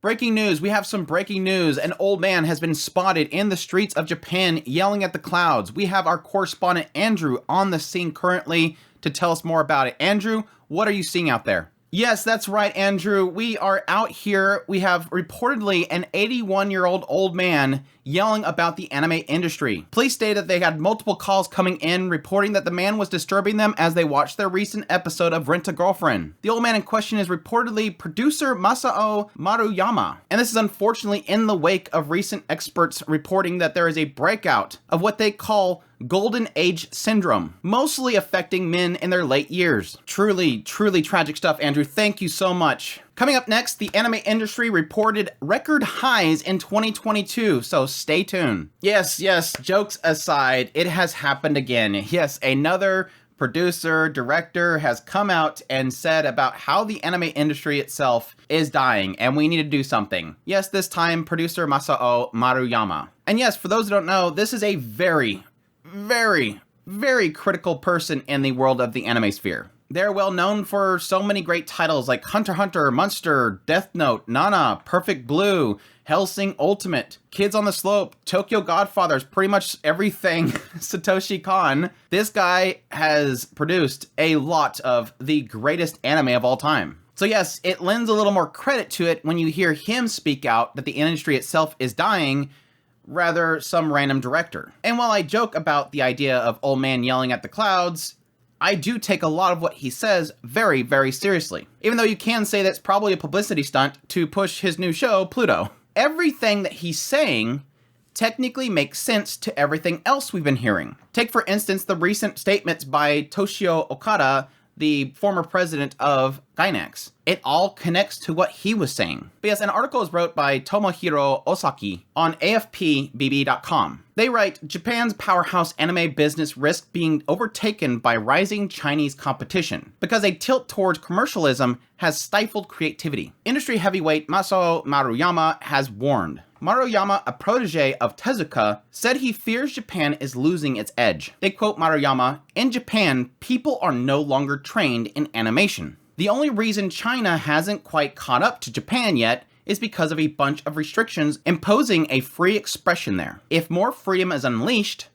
Breaking news, we have some breaking news. An old man has been spotted in the streets of Japan yelling at the clouds. We have our correspondent Andrew on the scene currently to tell us more about it. Andrew, what are you seeing out there? Yes, that's right, Andrew. We are out here. We have reportedly an 81-year-old old man yelling about the anime industry. Police stated that they had multiple calls coming in reporting that the man was disturbing them as they watched their recent episode of Rent-a-Girlfriend. The old man in question is reportedly producer Masao Maruyama. And this is unfortunately in the wake of recent experts reporting that there is a breakout of what they call Golden Age Syndrome, mostly affecting men in their late years. Truly, truly tragic stuff, Andrew. Thank you so much. Coming up next, the anime industry reported record highs in 2022, so stay tuned. Yes, jokes aside, it has happened again. Yes, another producer, director has come out and said about how the anime industry itself is dying and we need to do something. Yes, this time producer Masao Maruyama. And yes, for those who don't know, this is a very critical person in the world of the anime sphere. They're well known for so many great titles like Hunter x Hunter, Monster, Death Note, Nana, Perfect Blue, Hellsing Ultimate, Kids on the Slope, Tokyo Godfathers, pretty much everything Satoshi Kon. This guy has produced a lot of the greatest anime of all time. So yes, it lends a little more credit to it when you hear him speak out that the industry itself is dying, rather some random director. And while I joke about the idea of old man yelling at the clouds, I do take a lot of what he says very, very seriously. Even though you can say that's probably a publicity stunt to push his new show, Pluto. Everything that he's saying technically makes sense to everything else we've been hearing. Take for instance the recent statements by Toshio Okada, the former president of Gainax. It all connects to what he was saying. But yes, an article is wrote by Tomohiro Osaki on AFPBB.com. They write, Japan's powerhouse anime business risks being overtaken by rising Chinese competition because a tilt towards commercialism has stifled creativity. Industry heavyweight Masao Maruyama has warned. Maruyama, a protege of Tezuka, said he fears Japan is losing its edge. They quote Maruyama, "In Japan, people are no longer trained in animation. The only reason China hasn't quite caught up to Japan yet is because of a bunch of restrictions imposing a free expression there. If more freedom is unleashed,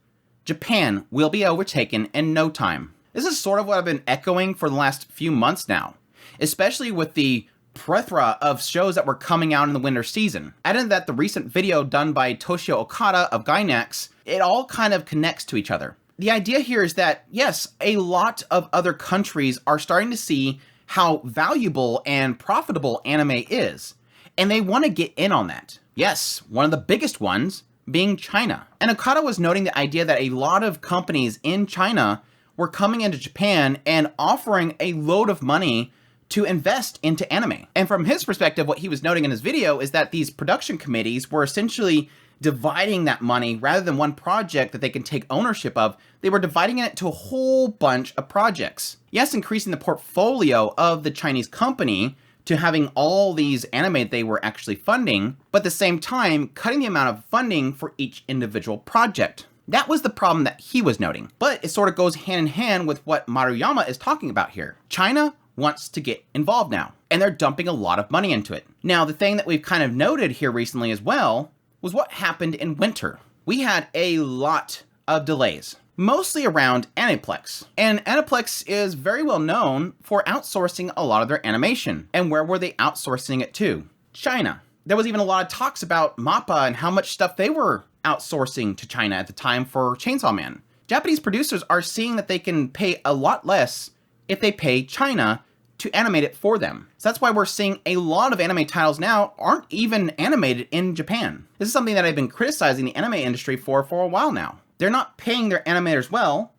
Japan will be overtaken in no time." This is sort of what I've been echoing for the last few months now, especially with the plethora of shows that were coming out in the winter season. Added that the recent video done by Toshio Okada of Gainax, it all kind of connects to each other. The idea here is that, yes, a lot of other countries are starting to see how valuable and profitable anime is, and they want to get in on that. Yes, one of the biggest ones being China. And Okada was noting the idea that a lot of companies in China were coming into Japan and offering a load of money to invest into anime. And from his perspective, what he was noting in his video is that these production committees were essentially dividing that money rather than one project that they can take ownership of. They were dividing it to a whole bunch of projects. Yes, increasing the portfolio of the Chinese company to having all these anime they were actually funding, but at the same time, cutting the amount of funding for each individual project. That was the problem that he was noting. But it sort of goes hand in hand with what Maruyama is talking about here. China wants to get involved now, and they're dumping a lot of money into it. Now, the thing that we've kind of noted here recently as well was what happened in winter. We had a lot of delays, mostly around Aniplex. And Aniplex is very well known for outsourcing a lot of their animation. And where were they outsourcing it to? China. There was even a lot of talks about Mappa and how much stuff they were outsourcing to China at the time for Chainsaw Man. Japanese producers are seeing that they can pay a lot less if they pay China to animate it for them. So that's why we're seeing a lot of anime titles now aren't even animated in Japan. This is something that I've been criticizing the anime industry for a while now. They're not paying their animators well,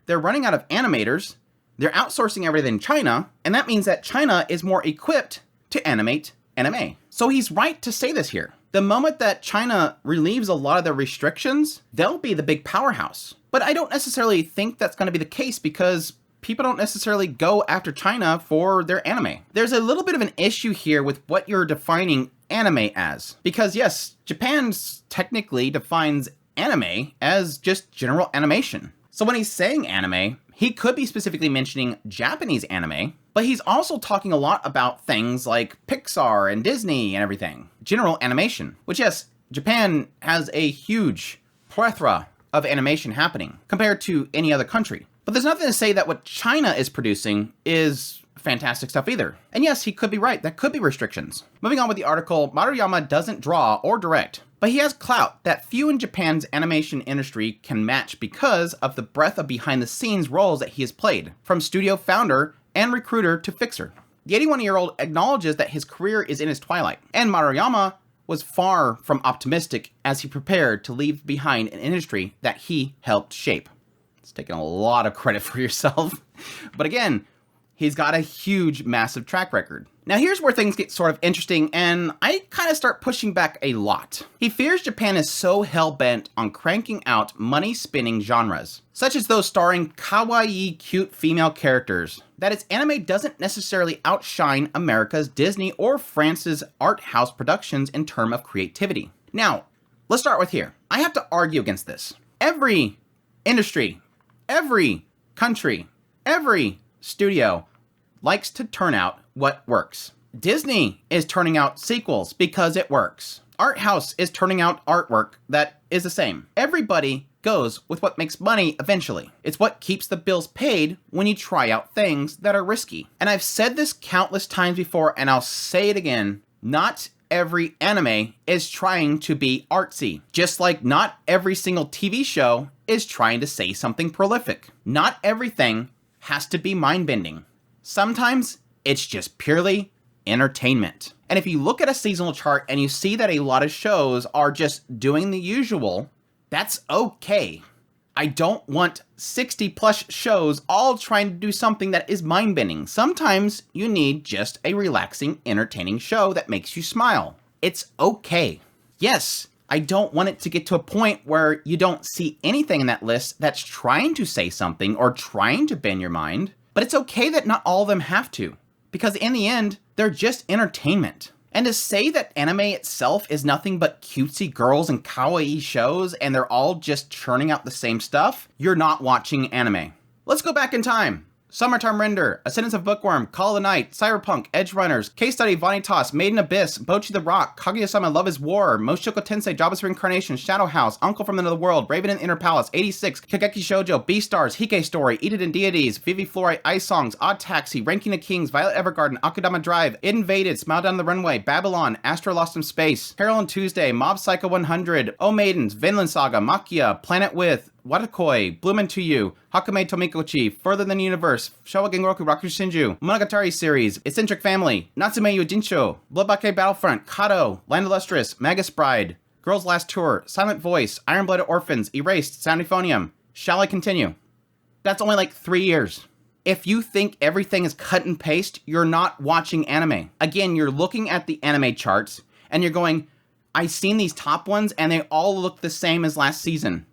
they're running out of animators, they're outsourcing everything in China, and that means that China is more equipped to animate anime. So he's right to say this here. The moment that China relieves a lot of their restrictions, they'll be the big powerhouse. But I don't necessarily think that's going to be the case because people don't necessarily go after China for their anime. There's a little bit of an issue here with what you're defining anime as. Because yes, Japan technically defines anime as just general animation. So when he's saying anime, he could be specifically mentioning Japanese anime, But he's also talking a lot about things like Pixar and Disney and everything. General animation, which yes, Japan has a huge plethora of animation happening compared to any other country. But there's nothing to say that what China is producing is fantastic stuff either. And yes, he could be right. There could be restrictions. Moving on with the article, Maruyama doesn't draw or direct, but he has clout that few in Japan's animation industry can match because of the breadth of behind-the-scenes roles that he has played, from studio founder and recruiter to fixer. The 81-year-old acknowledges that his career is in its twilight, and Maruyama was far from optimistic as he prepared to leave behind an industry that he helped shape. It's taking a lot of credit for yourself. But again, he's got a huge, massive track record. Now here's where things get sort of interesting, and I kind of start pushing back a lot. He fears Japan is so hell-bent on cranking out money-spinning genres, such as those starring kawaii cute female characters, that its anime doesn't necessarily outshine America's Disney or France's art house productions in terms of creativity. Now, let's start with here. I have to argue against this. Every industry, every country, every studio likes to turn out what works. Disney is turning out sequels because it works. Art house is turning out artwork that is the same. Everybody goes with what makes money eventually. It's what keeps the bills paid when you try out things that are risky. And I've said this countless times before, and I'll say it again. Not every anime is trying to be artsy. Just like not every single TV show is trying to say something prolific. Not everything has to be mind-bending. Sometimes it's just purely entertainment. And if you look at a seasonal chart and you see that a lot of shows are just doing the usual, that's okay. I don't want 60 plus shows all trying to do something that is mind-bending. Sometimes you need just a relaxing, entertaining show that makes you smile. It's okay. Yes, I don't want it to get to a point where you don't see anything in that list that's trying to say something or trying to bend your mind, but it's okay that not all of them have to, because in the end, they're just entertainment. And to say that anime itself is nothing but cutesy girls and kawaii shows and they're all just churning out the same stuff, you're not watching anime. Let's go back in time. Summertime Render, Ascendance of Bookworm, Call of the Night, Cyberpunk, Edge Runners, Case Study, Vanitas, Maiden Abyss, Bocchi the Rock, Kaguya-sama Love is War, Moshoko Tensei, Jobless Reincarnation, Shadow House, Uncle from Another World, Raven in the Inner Palace, 86, Kageki Shoujo, Beastars, Hike Story, Eat It in Deities, Vivi Fluorite, Ice Songs, Odd Taxi, Ranking of Kings, Violet Evergarden, Akudama Drive, Invaded, Smile Down the Runway, Babylon, Astro Lost in Space, Carol and Tuesday, Mob Psycho 100, O Maidens, Vinland Saga, Makia, Planet With, Watakoi, Bloom Into You, Hakume Tomikochi, Further Than the Universe, Showa Genroku Raku Shinju, Monogatari Series, Eccentric Family, Natsume Yojincho, Bloodbake Battlefront, Kato, Land Illustrious, Magus Bride, Girls Last Tour, Silent Voice, Iron Blooded Orphans, Erased, Sound Euphonium. Shall I continue? That's only like 3 years. If you think everything is cut and paste, you're not watching anime. Again, you're looking at the anime charts and you're going, I've seen these top ones and they all look the same as last season.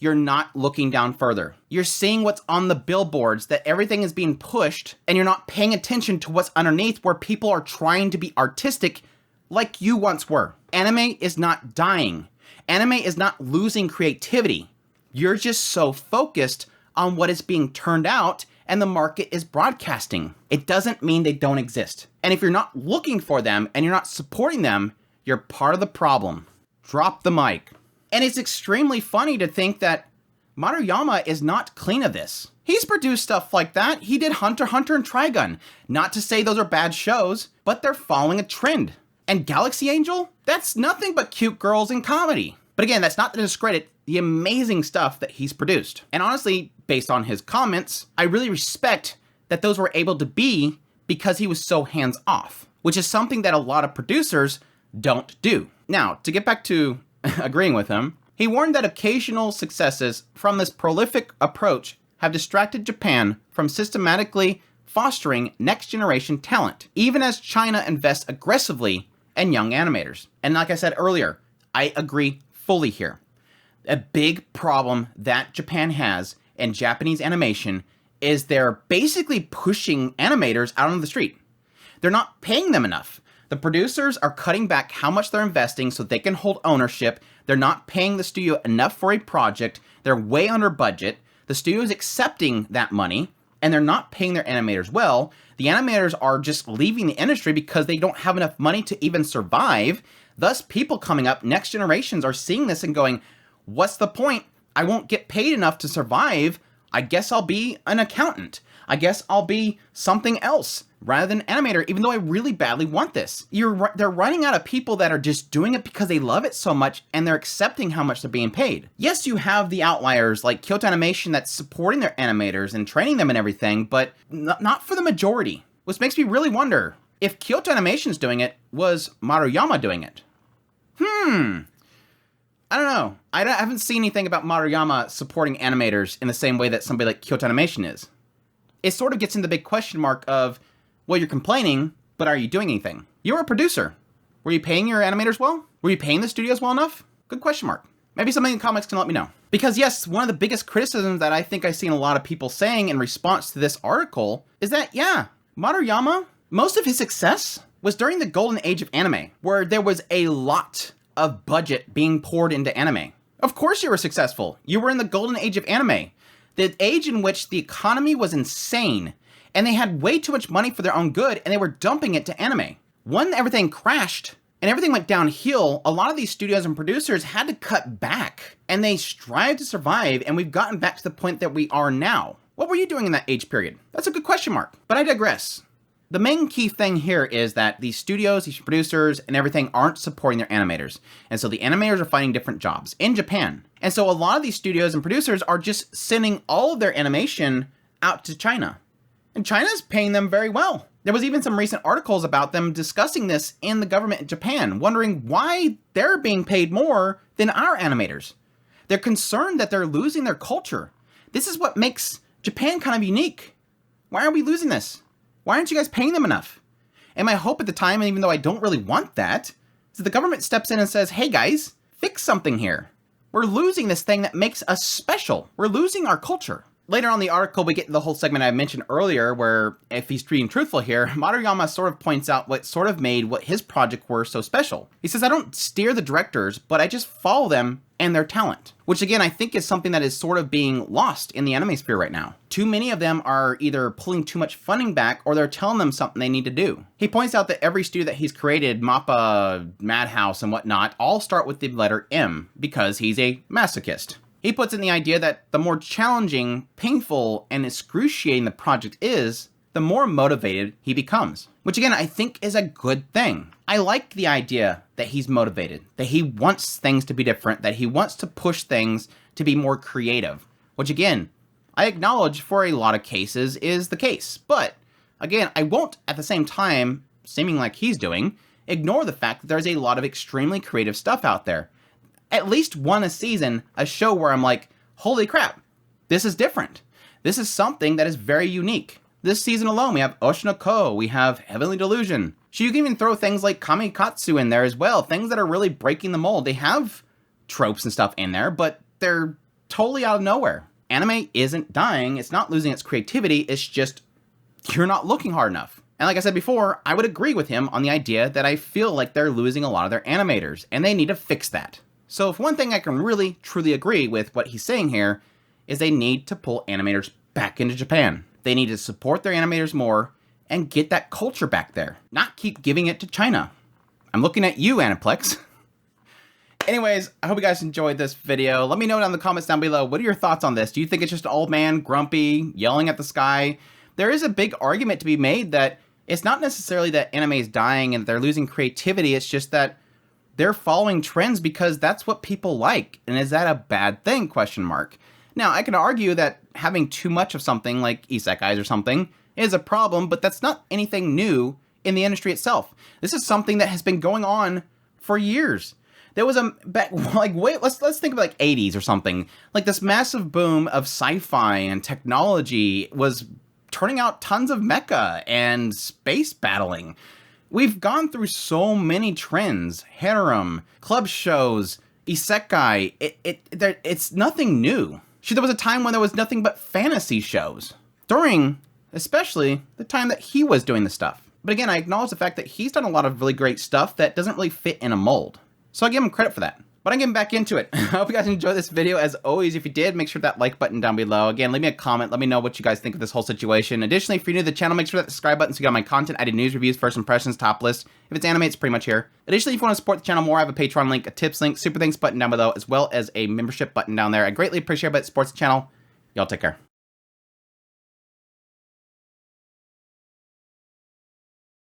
You're not looking down further. You're seeing what's on the billboards, that everything is being pushed, and you're not paying attention to what's underneath where people are trying to be artistic like you once were. Anime is not dying. Anime is not losing creativity. You're just so focused on what is being turned out and the market is broadcasting. It doesn't mean they don't exist. And if you're not looking for them and you're not supporting them, you're part of the problem. Drop the mic. And it's extremely funny to think that Maruyama is not clean of this. He's produced stuff like that. He did Hunter x Hunter and Trigun. Not to say those are bad shows, but they're following a trend. And Galaxy Angel? That's nothing but cute girls and comedy. But again, that's not to discredit the amazing stuff that he's produced. And honestly, based on his comments, I really respect that those were able to be because he was so hands-off, which is something that a lot of producers don't do. Now, to get back to agreeing with him, he warned that occasional successes from this prolific approach have distracted Japan from systematically fostering next-generation talent, even as China invests aggressively in young animators. And like I said earlier, I agree fully here. A big problem that Japan has in Japanese animation is they're basically pushing animators out on the street. They're not paying them enough. The producers are cutting back how much they're investing so they can hold ownership. They're not paying the studio enough for a project. They're way under budget. The studio is accepting that money, and they're not paying their animators well. The animators are just leaving the industry because they don't have enough money to even survive. Thus, people coming up, next generations, are seeing this and going, what's the point? I won't get paid enough to survive. I guess I'll be an accountant. I guess I'll be something else rather than animator, even though I really badly want this. They're running out of people that are just doing it because they love it so much and they're accepting how much they're being paid. Yes, you have the outliers like Kyoto Animation that's supporting their animators and training them and everything, but not for the majority. Which makes me really wonder, if Kyoto Animation's doing it, was Maruyama doing it? I don't know. I haven't seen anything about Maruyama supporting animators in the same way that somebody like Kyoto Animation is. It sort of gets into the big question mark of, well, you're complaining, but are you doing anything? You're a producer. Were you paying your animators well? Were you paying the studios well enough? Good question mark. Maybe somebody in the comments can let me know. Because yes, one of the biggest criticisms that I think I've seen a lot of people saying in response to this article is that, yeah, Maruyama, most of his success was during the golden age of anime, where there was a lot of budget being poured into anime. Of course you were successful. You were in the golden age of anime. The age in which the economy was insane, and they had way too much money for their own good, and they were dumping it to anime. When everything crashed, and everything went downhill, a lot of these studios and producers had to cut back, and they strived to survive, and we've gotten back to the point that we are now. What were you doing in that age period? That's a good question mark, but I digress. The main key thing here is that these studios, these producers, and everything aren't supporting their animators. And so the animators are finding different jobs in Japan. And so a lot of these studios and producers are just sending all of their animation out to China. And China's paying them very well. There was even some recent articles about them discussing this in the government in Japan, wondering why they're being paid more than our animators. They're concerned that they're losing their culture. This is what makes Japan kind of unique. Why are we losing this? Why aren't you guys paying them enough? And my hope at the time, and even though I don't really want that, is that the government steps in and says, hey guys, fix something here. We're losing this thing that makes us special. We're losing our culture. Later on in the article, we get to the whole segment I mentioned earlier where, if he's being truthful here, Maruyama sort of points out what sort of made what his project were so special. He says, I don't steer the directors, but I just follow them and their talent. Which again, I think is something that is sort of being lost in the anime sphere right now. Too many of them are either pulling too much funding back or they're telling them something they need to do. He points out that every studio that he's created, Mappa, Madhouse, and whatnot, all start with the letter M because he's a masochist. He puts in the idea that the more challenging, painful, and excruciating the project is, the more motivated he becomes. Which again, I think is a good thing. I like the idea that he's motivated, that he wants things to be different, that he wants to push things to be more creative. Which again, I acknowledge for a lot of cases is the case. But again, I won't at the same time, seeming like he's doing, ignore the fact that there's a lot of extremely creative stuff out there. At least one a season, a show where I'm like, holy crap, this is different. This is something that is very unique. This season alone, we have Oshinoko, we have Heavenly Delusion. So you can even throw things like Kamikatsu in there as well, things that are really breaking the mold. They have tropes and stuff in there, but they're totally out of nowhere. Anime isn't dying, it's not losing its creativity, it's just, you're not looking hard enough. And like I said before, I would agree with him on the idea that I feel like they're losing a lot of their animators, and they need to fix that. So if one thing I can really, truly agree with what he's saying here, is they need to pull animators back into Japan. They need to support their animators more and get that culture back there, not keep giving it to China. I'm looking at you, Aniplex. Anyways, I hope you guys enjoyed this video. Let me know down in the comments down below, what are your thoughts on this? Do you think it's just an old man, grumpy, yelling at the sky? There is a big argument to be made that it's not necessarily that anime is dying and they're losing creativity, it's just that they're following trends because that's what people like. And is that a bad thing? Question mark. Now, I can argue that having too much of something like isekais or something is a problem, but that's not anything new in the industry itself. This is something that has been going on for years. There was let's think of like 80s or something. Like this massive boom of sci-fi and technology was turning out tons of mecha and space battling. We've gone through so many trends, harem, club shows, isekai, it's nothing new. Shoot, there was a time when there was nothing but fantasy shows. During, especially, the time that he was doing the stuff. But again, I acknowledge the fact that he's done a lot of really great stuff that doesn't really fit in a mold. So I give him credit for that. But I'm getting back into it. I hope you guys enjoyed this video. As always, if you did, make sure that like button down below. Again, leave me a comment. Let me know what you guys think of this whole situation. Additionally, if you're new to the channel, make sure that subscribe button so you get my content. I do news, reviews, first impressions, top list. If it's anime, it's pretty much here. Additionally, if you want to support the channel more, I have a Patreon link, a tips link, super thanks button down below, as well as a membership button down there. I greatly appreciate it. Supports the channel. Y'all take care.